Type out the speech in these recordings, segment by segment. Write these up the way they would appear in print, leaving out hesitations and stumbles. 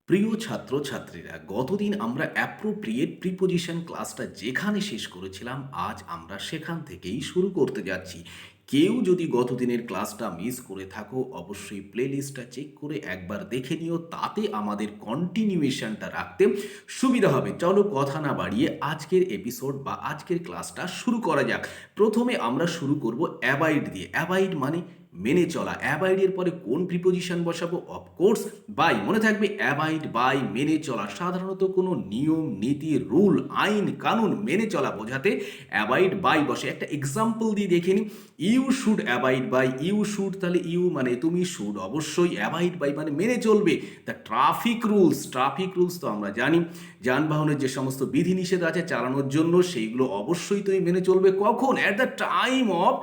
প্রিয় ছাত্রছাত্রীরা, গতদিন আমরা অ্যাপ্রোপ্রিয়েট প্রিপোজিশন ক্লাসটা যেখানে শেষ করেছিলাম, আজ আমরা সেখান থেকেই শুরু করতে যাচ্ছি। কেউ যদি গতদিনের ক্লাসটা মিস করে থাকো, অবশ্যই প্লেলিস্টটা চেক করে একবার দেখে নিও, তাতে আমাদের কন্টিনিউয়েশনটা রাখতে সুবিধা হবে। চলো কথা না বাড়িয়ে আজকের এপিসোড বা আজকের ক্লাসটা শুরু করা যাক। প্রথমে আমরা শুরু করব অ্যাবাইড দিয়ে। অ্যাবাইড মানে মেনে চলা। অ্যাবাইডের পরে কোন প্রিপোজিশন বসাবো? Of course by. মনে থাকবে অ্যাবাইড বাই মেনে চলা। সাধারণত কোনো নিয়ম নীতি রুল আইন কানুন মেনে চলা বোঝাতে অ্যাবাইড বাই বসে। একটা এক্সাম্পল দিয়ে দেখে নিই। You should abide by. You should, তাহলে ইউ মানে তুমি, শুড অবশ্যই, অ্যাবাইড বাই মানে মেনে চলবে the traffic rules. Traffic rules তো আমরা জানি, যানবাহনের যে সমস্ত বিধিনিষেধ আছে চালানোর জন্য, সেইগুলো অবশ্যই তুমি মেনে চলবে। কখন? অ্যাট দ্য টাইম অফ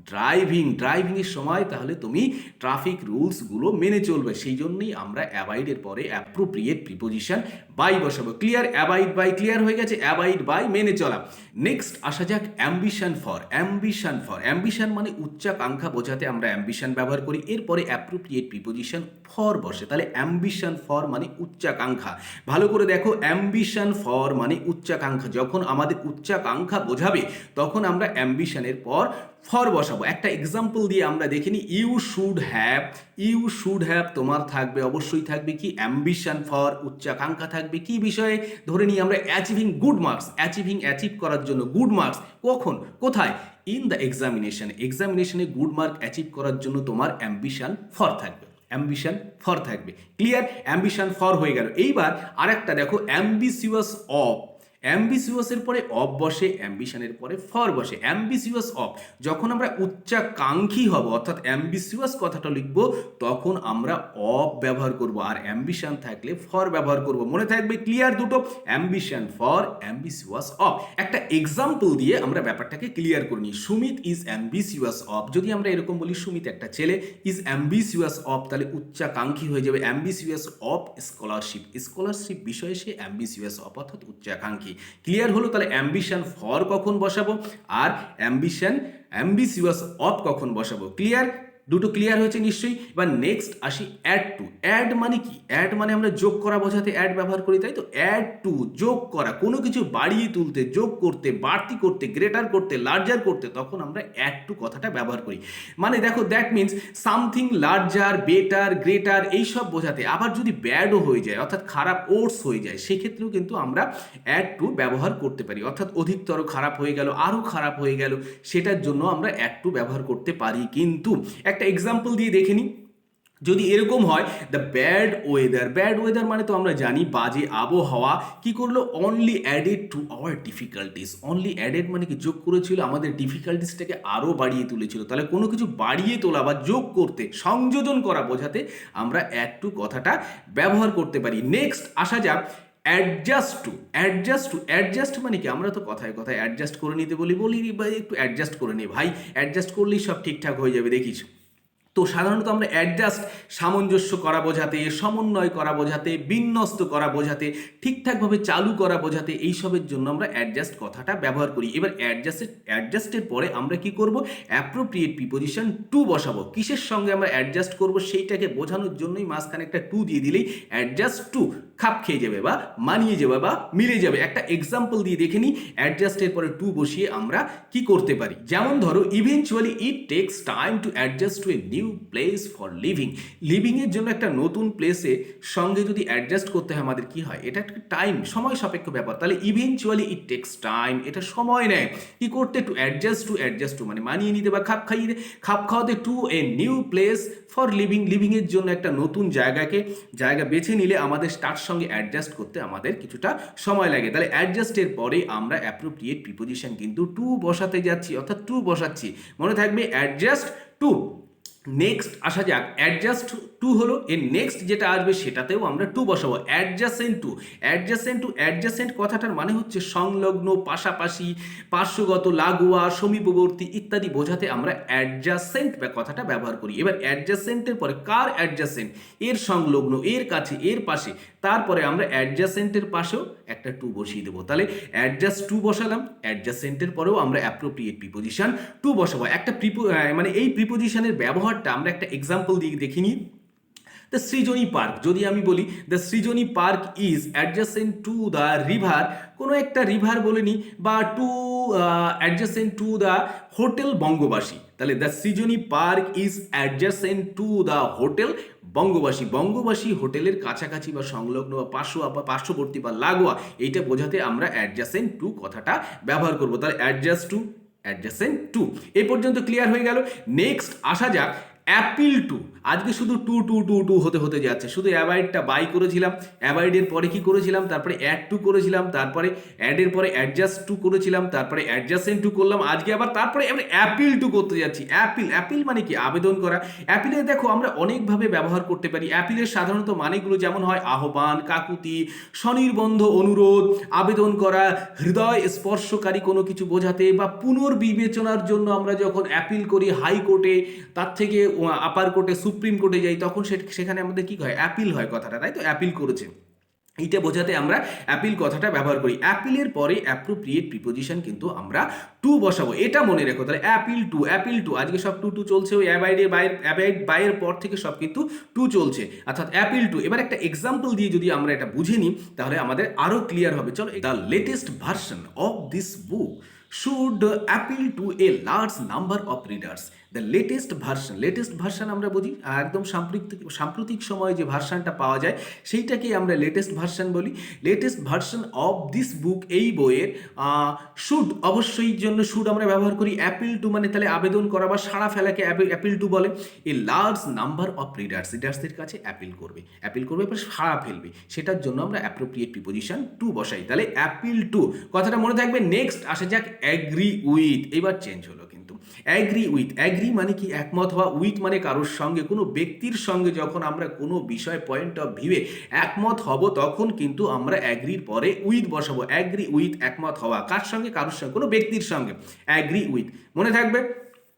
ড্রাইভিংয়ের সময় তাহলে তুমি ট্রাফিক রুলসগুলো মেনে চলবে। সেই জন্যই আমরা অ্যাবাইডের পরে অ্যাপ্রোপ্রিয়েট প্রিপোজিশন বাই বসাবো। ক্লিয়ার? অ্যাবাইড বাই ক্লিয়ার হয়ে গেছে। অ্যাবাইড বাই মেনে চলা। নেক্সট আসা যাক অ্যাম্বিশন ফর। অ্যাম্বিশন মানে উচ্চাকাঙ্ক্ষা বোঝাতে আমরা অ্যাম্বিশন ব্যবহার করি। এরপরে অ্যাপ্রোপ্রিয়েট প্রিপোজিশন ফর বসে। তাহলে অ্যাম্বিশন ফর মানে উচ্চাকাঙ্ক্ষা। ভালো করে দেখো, অ্যাম্বিশন ফর মানে উচ্চাকাঙ্ক্ষা। যখন আমাদের উচ্চাকাঙ্ক্ষা বোঝাবে তখন আমরা অ্যাম্বিশনের পর ফর বসাবো। একটা এক্সাম্পল দিয়ে আমরা দেখিনি। ইউ শুড হ্যাভ তোমার থাকবে, অবশ্যই থাকবে কি? অ্যাম্বিশন ফর, উচ্চাকাঙ্ক্ষা থাকবে কি বিষয়ে? ধরে নিই আমরা অ্যাচিভিং গুড মার্কস। অ্যাচিভ করার জন্য গুড মার্কস। কখন? কোথায়? ইন দ্য এক্সামিনেশনে গুড মার্ক অ্যাচিভ করার জন্য তোমার অ্যাম্বিশন ফর থাকবে। অ্যাম্বিশন ফর থাকবে। ক্লিয়ার? অ্যাম্বিশন ফর হয়ে গেল। এইবার আরেকটা দেখো, অ্যাম্বিসিয়াস অফ। অ্যাম্বিসিয়াসের পরে অফ বসে, অ্যাম্বিশনের পরে ফর বসে। অ্যাম্বিসিয়াস অফ, যখন আমরা উচ্চাকাঙ্ক্ষী হব অর্থাৎ অ্যাম্বিসিয়াস কথাটা লিখব, তখন আমরা অফ ব্যবহার করব, আর অ্যাম্বিশন থাকলে ফর ব্যবহার করব। মনে থাকবে? ক্লিয়ার দুটো? Ambition for, ambitious of. একটা এক্সাম্পল দিয়ে আমরা ব্যাপারটাকে ক্লিয়ার করে নিই। Sumit is ambitious of. যদি আমরা এরকম বলি সুমিত একটা ছেলে, ইজ অ্যাম্বিসিয়াস অফ, তাহলে উচ্চাকাঙ্ক্ষী হয়ে যাবে অ্যাম্বিসিয়াস অফ স্কলারশিপ বিষয়ে সে অ্যাম্বিসিয়াস অফ অর্থাৎ উচ্চাকাঙ্ক্ষী। ক্লিয়ার হলো? তাহলে অ্যাম্বিশন ফর কখন বসাবো আর অ্যাম্বিসিয়াস অফ কখন বসাবো। ক্লিয়ার? দুটো ক্লিয়ার হয়েছে নিশ্চয়ই। এবার নেক্সট আসি অ্যাড টু। অ্যাড মানে কি? অ্যাড মানে আমরা যোগ করা বোঝাতে অ্যাড ব্যবহার করি, তাই তো? অ্যাড টু, যোগ করা, কোনো কিছু বাড়িয়ে তুলতে, যোগ করতে, বাড়তি করতে, গ্রেটার করতে, লার্জার করতে, তখন আমরা অ্যাড টু কথাটা ব্যবহার করি। মানে দেখো, that means something larger, better, greater এইসব বোঝাতে। আবার যদি ব্যাডও হয়ে যায় অর্থাৎ খারাপ ওর্স হয়ে যায়, সেক্ষেত্রেও কিন্তু আমরা অ্যাড টু ব্যবহার করতে পারি। অর্থাৎ অধিকতর খারাপ হয়ে গেল, আরও খারাপ হয়ে গেল, সেটার জন্য আমরা অ্যাড টু ব্যবহার করতে পারি। কিন্তু একটা এক্সাম্পল দিয়ে দেখে নিই। যদি এরকম হয়, দ্য ব্যাড ওয়েদার মানে তো আমরা জানি বাজে আবহাওয়া। কি করলো? Only added to our difficulties. Only added মানে কি? যোগ করেছিল, আমাদের ডিফিকাল্টিসটাকে আরও বাড়িয়ে তুলেছিল। তাহলে কোনো কিছু বাড়িয়ে তোলা বা যোগ করতে, সংযোজন করা বোঝাতে আমরা অ্যাড টু কথাটা ব্যবহার করতে পারি। নেক্সট আসা যাক অ্যাডজাস্ট মানে কি? আমরা তো কথায় কথায় অ্যাডজাস্ট করে নিতে বলি ভাই একটু অ্যাডজাস্ট করে নে ভাই, অ্যাডজাস্ট করলেই সব ঠিকঠাক হয়ে যাবে দেখিস। তো সাধারণত আমরা অ্যাডজাস্ট সামঞ্জস্য করা বোঝাতে, সমন্বয় করা বোঝাতে, বিন্যস্ত করা বোঝাতে, ঠিকঠাকভাবে চালু করা বোঝাতে, এইসবের জন্য আমরা অ্যাডজাস্ট কথাটা ব্যবহার করি। এবার অ্যাডজাস্টের পরে আমরা কি করব? অ্যাপ্রোপ্রিয়েট প্রিপোজিশন টু বসাবো। কিসের সঙ্গে আমরা অ্যাডজাস্ট করব সেইটাকে বোঝানোর জন্যই মাঝখানে একটা টু দিয়ে দিলেই অ্যাডজাস্ট টু খাপ খেয়ে যাবে বা মানিয়ে যাবে বা মিলে যাবে। একটা এক্সাম্পল দিয়ে দেখে নিই। অ্যাডজাস্টের পরে টু বসিয়ে আমরা কি করতে পারি। যেমন ধরো, eventually it takes time to adjust to a new place for লিভিংয়ের জন্য একটা নতুন প্লেসে সঙ্গে যদি অ্যাডজাস্ট করতে হয় আমাদের কি হয়? এটা একটা টাইম, সময় সাপেক্ষ ব্যাপার। তাহলে ইভেনচুয়ালি ইট টেক্স টাইম, এটা সময় নেয় কি করতে? টু অ্যাডজাস্ট টু মানে মানিয়ে নিতে বা খাপ খাওয়াতে, to a new place for লিভিংয়ের জন্য একটা নতুন জায়গা বেছে নিলে আমাদের তার সঙ্গে অ্যাডজাস্ট করতে আমাদের কিছুটা সময় লাগে। তাহলে অ্যাডজাস্টের পরে আমরা অ্যাপ্রোপ্রিয়েট প্রিপোজিশন কিন্তু টু বসাতে যাচ্ছি, অর্থাৎ টু বসাচ্ছি। মনে থাকবে অ্যাডজাস্ট টু। নেক্সট আসা যাক, অ্যাডজাস্ট টু হলো, এর নেক্সট যেটা আসবে সেটাতেও আমরা টু বসাবো। অ্যাডজাসেন্ট কথাটার মানে হচ্ছে সংলগ্ন, পাশাপাশি, পার্শ্বগত, লাগোয়া, সমীপবর্তী ইত্যাদি বোঝাতে আমরা অ্যাডজাসেন্ট কথাটা ব্যবহার করি। এবার অ্যাডজাসেন্টের পরে কার অ্যাডজাসেন্ট? এর সংলগ্ন, এর কাছে, এর পাশে। তারপরে আমরা অ্যাডজাসেন্টের পাশেও একটা টু বসিয়ে দেবো। তাহলে অ্যাডজাস্ট টু বসালাম, অ্যাডজাসেন্টের পরেও আমরা অ্যাপ্রোপ্রিয়েট প্রিপোজিশন টু বসাবো। একটা মানে এই প্রিপোজিশনের ব্যবহারটা আমরা একটা এক্সাম্পল দিয়ে দেখিনি। দ্য সৃজনী পার্ক, যদি আমি বলি the Srijani park is adjacent to the river, কোনো একটা রিভার বলে নি, বা to adjacent to the hotel Bangabasi, তাহলে the Srijani park is adjacent to the hotel Bangabasi, Bangabasi হোটেলের কাছাকাছি বা সংলগ্ন বা পার্শ্ববর্তী বা লাগোয়া, এইটা বোঝাতে আমরা অ্যাডজাসেন্ট টু কথাটা ব্যবহার করবো। তাহলে অ্যাডজাসেন্ট টু, এই পর্যন্ত ক্লিয়ার হয়ে গেল। নেক্সট আসা যাক অ্যাপিল টু। আজকে শুধু টু টু টু টু হতে যাচ্ছে, শুধু অ্যাভয়েডটা বাই করেছিলাম, অ্যাভয়েডের পরে কি করেছিলাম, তারপরে অ্যাড টু করেছিলাম, তারপরে অ্যাডের পরে অ্যাডজাস্ট টু করেছিলাম, তারপরে অ্যাডজাসেন্ট টু করলাম, আজকে আবার তারপরে আমরা অ্যাপিল টু করতে যাচ্ছি। অ্যাপিল মানে কি, আবেদন করা। অ্যাপিলে দেখো আমরা অনেকভাবে ব্যবহার করতে পারি। অ্যাপিলের সাধারণত মানেগুলো যেমন হয় আহ্বান, কাকুতি, স্বনির্বন্ধ অনুরোধ, আবেদন করা, হৃদয় স্পর্শকারী কোনো কিছু বোঝাতে, বা পুনর্বিবেচনার জন্য আমরা যখন অ্যাপিল করি হাইকোর্টে, তার থেকে আপার কোর্টে, সুপ্রিম কোর্টে যাই, তখন সেখানে আমাদের কি হয়, অ্যাপিল হয় কথাটা, তাই তো, অ্যাপিল করেছে, এইটা বোঝাতে আমরা অ্যাপিল কথাটা ব্যবহার করি। অ্যাপিলের পরে অ্যাপ্রোপ্রিয়েট প্রিপোজিশন কিন্তু আমরা টু বসাবো, এটা মনে রেখো। তাহলে অ্যাপিল টু আজকে সব টু চলছে, ওই অ্যাবাইড বাইয়ের পর থেকে সব কিন্তু টু চলছে, অর্থাৎ অ্যাপিল টু। এবার একটা এক্সাম্পল দিয়ে যদি আমরা এটা বুঝে নিই তাহলে আমাদের আরও ক্লিয়ার হবে। চলো, the latest version of this book should appeal two a large number of readers. The latest version আমরা বুঝি একদম সাম্প্রতিক সময়ে যে ভার্সনটা পাওয়া যায় সেইটাকেই আমরা লেটেস্ট ভার্সন বলি। Latest version of this book, এই বইয়ের শুড, অবশ্যই জন্য শুড আমরা ব্যবহার করি। অ্যাপিল টু মানে তাহলে আবেদন করা বা সাড়া ফেলাকে অ্যাপিল টু বলে। এ লার্জ নাম্বার অফ রিডার্সদের কাছে অ্যাপিল করবে এবার সাড়া ফেলবে, সেটার জন্য আমরা অ্যাপ্রোপ্রিয়েট প্রিপোজিশন টু বসাই। তাহলে অ্যাপিল টু কথাটা মনে থাকবে। নেক্সট আসা যাক অ্যাগ্রি উইথ, এবার চেঞ্জ হলো কিন্তু। অ্যাগ্রি মানে কি, একমত হওয়া। উইথ মানে কারোর সঙ্গে, কোনো ব্যক্তির সঙ্গে যখন আমরা কোনো বিষয় পয়েন্ট অফ ভিউয়ে একমত হব তখন কিন্তু আমরা অ্যাগ্রির পরে উইথ বসাবো। অ্যাগ্রি উইথ, একমত হওয়া, কার সঙ্গে, কারোর সঙ্গে, কোনো ব্যক্তির সঙ্গে, অ্যাগ্রি উইথ, মনে থাকবে।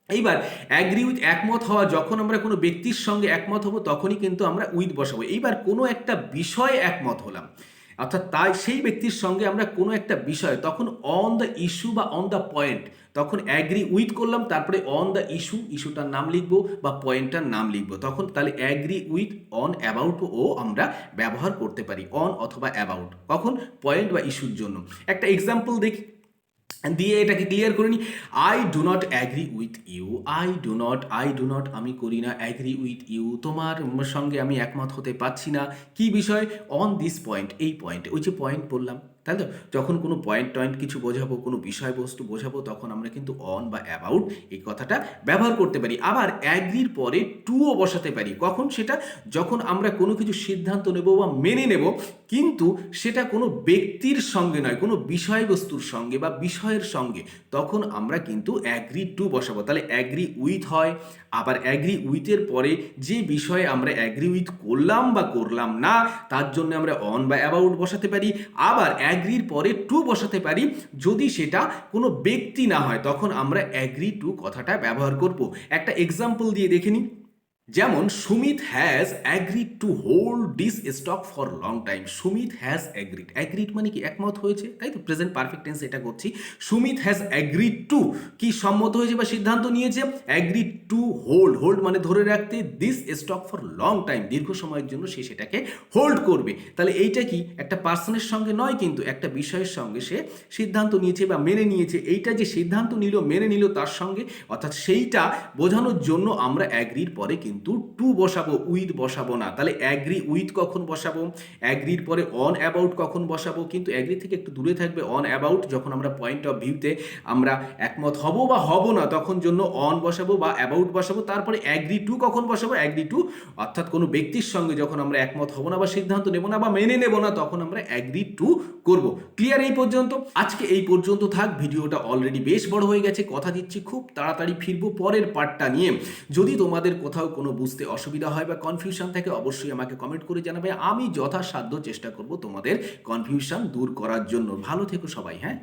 এইবার অ্যাগ্রি উইথ, একমত হওয়া, যখন আমরা কোনো ব্যক্তির সঙ্গে একমত হব তখনই কিন্তু আমরা উইথ বসাবো। এইবার কোনো একটা বিষয়ে একমত হলাম, অর্থাৎ তাই সেই ব্যক্তির সঙ্গে আমরা কোনো একটা বিষয়, তখন অন দ্য ইস্যু বা অন দ্য পয়েন্ট, তখন অ্যাগ্রি উইথ করলাম, তারপরে অন দ্য ইস্যুটার নাম লিখবো বা পয়েন্টটার নাম লিখবো, তখন তাহলে অ্যাগ্রি উইথ অন অ্যাবাউট ও আমরা ব্যবহার করতে পারি, অন অথবা অ্যাবাউট, কখন, পয়েন্ট বা ইস্যুর জন্য। একটা এক্সাম্পল দেখি দিয়ে এটাকে ক্লিয়ার করে নিই। I do not agree with you, I do not আমি করি না, অ্যাগ্রি উইথ ইউ তোমার সঙ্গে আমি একমত হতে পারছি না, কি বিষয়, অন দিস পয়েন্ট, এই পয়েন্টে, ওই যে পয়েন্ট বললাম, তাই তো, যখন কোনো পয়েন্ট কিছু বোঝাবো, কোনো বিষয়বস্তু বোঝাবো, তখন আমরা কিন্তু অন বা অ্যাবাউট এই কথাটা ব্যবহার করতে পারি। আবার অ্যাগ্রির পরে টুও বসাতে পারি, কখন, সেটা যখন আমরা কোনো কিছু সিদ্ধান্ত নেব বা মেনে নেব, কিন্তু সেটা কোনো ব্যক্তির সঙ্গে নয়, কোনো বিষয়বস্তুর সঙ্গে বা বিষয়ের সঙ্গে, তখন আমরা কিন্তু অ্যাগ্রি টু বসাবো। তাহলে অ্যাগ্রি উইথ হয়, আবার অ্যাগ্রি উইথের পরে যে বিষয়ে আমরা অ্যাগ্রি উইথ করলাম বা করলাম না তার জন্য আমরা অন বা অ্যাবাউট বসাতে পারি। আবার অ্যাগ্রির পরে টু বসাতে পারি, যদি সেটা কোনো ব্যক্তি না হয় তখন আমরা অ্যাগ্রি টু কথাটা ব্যবহার করব। একটা এক্সাম্পল দিয়ে দেখে নিই। যেমন Sumit has agreed to hold this stock for long time. Sumit has agreed মানে কি, একমত হয়েছে, তাই তো, প্রেজেন্ট পারফেক্ট টেন্স এটা করছি। সুমিত হ্যাজ অ্যাগ্রিড টু, কি সম্মত হয়েছে বা সিদ্ধান্ত নিয়েছে, অ্যাগ্রিড টু হোল্ড মানে ধরে রাখতে, this stock for long time, দীর্ঘ সময়ের জন্য সে সেটাকে হোল্ড করবে। তাহলে এইটা কি, একটা পার্সনের সঙ্গে নয়, কিন্তু একটা বিষয়ের সঙ্গে সে সিদ্ধান্ত নিয়েছে বা মেনে নিয়েছে। এইটা যে সিদ্ধান্ত নিল, মেনে নিল তার সঙ্গে, অর্থাৎ সেইটা বোঝানোর জন্য আমরা অ্যাগ্রির পরে কিন্তু টু বসাবো, উইথ বসাবো না। তাহলে অ্যাগ্রি উইথ কখন বসাবো, অ্যাগ্রির পরে অন অ্যাবাউট কখন বসাবো, কিন্তু অ্যাগ্রি থেকে একটু দূরে থাকবে অন অ্যাবাউট, যখন আমরা পয়েন্ট অফ ভিউতে আমরা একমত হব বা হব না তখন জন্য অন বসাবো বা অ্যাবাউট বসাবো। তারপরে অ্যাগ্রি টু কখন বসাবো, অ্যাগ্রি টু অর্থাৎ কোনো ব্যক্তির সঙ্গে যখন আমরা একমত হব না বা সিদ্ধান্ত নেব না বা মেনে নেব না তখন আমরা অ্যাগ্রি টু করব। ক্লিয়ার এই পর্যন্ত? আজকে এই পর্যন্ত থাক, ভিডিওটা অলরেডি বেশ বড় হয়ে গেছে, কথা দিচ্ছি খুব তাড়াতাড়ি ফিরবো পরের পার্টটা নিয়ে। যদি তোমাদের কোথাও কোনো বুঝতে অসুবিধা হয় বা কনফিউশন থাকে অবশ্যই আমাকে কমেন্ট করে জানাবে, আমি যথাসাধ্য চেষ্টা করব তোমাদের কনফিউশন দূর করার জন্য। ভালো থেকো সবাই, হ্যাঁ।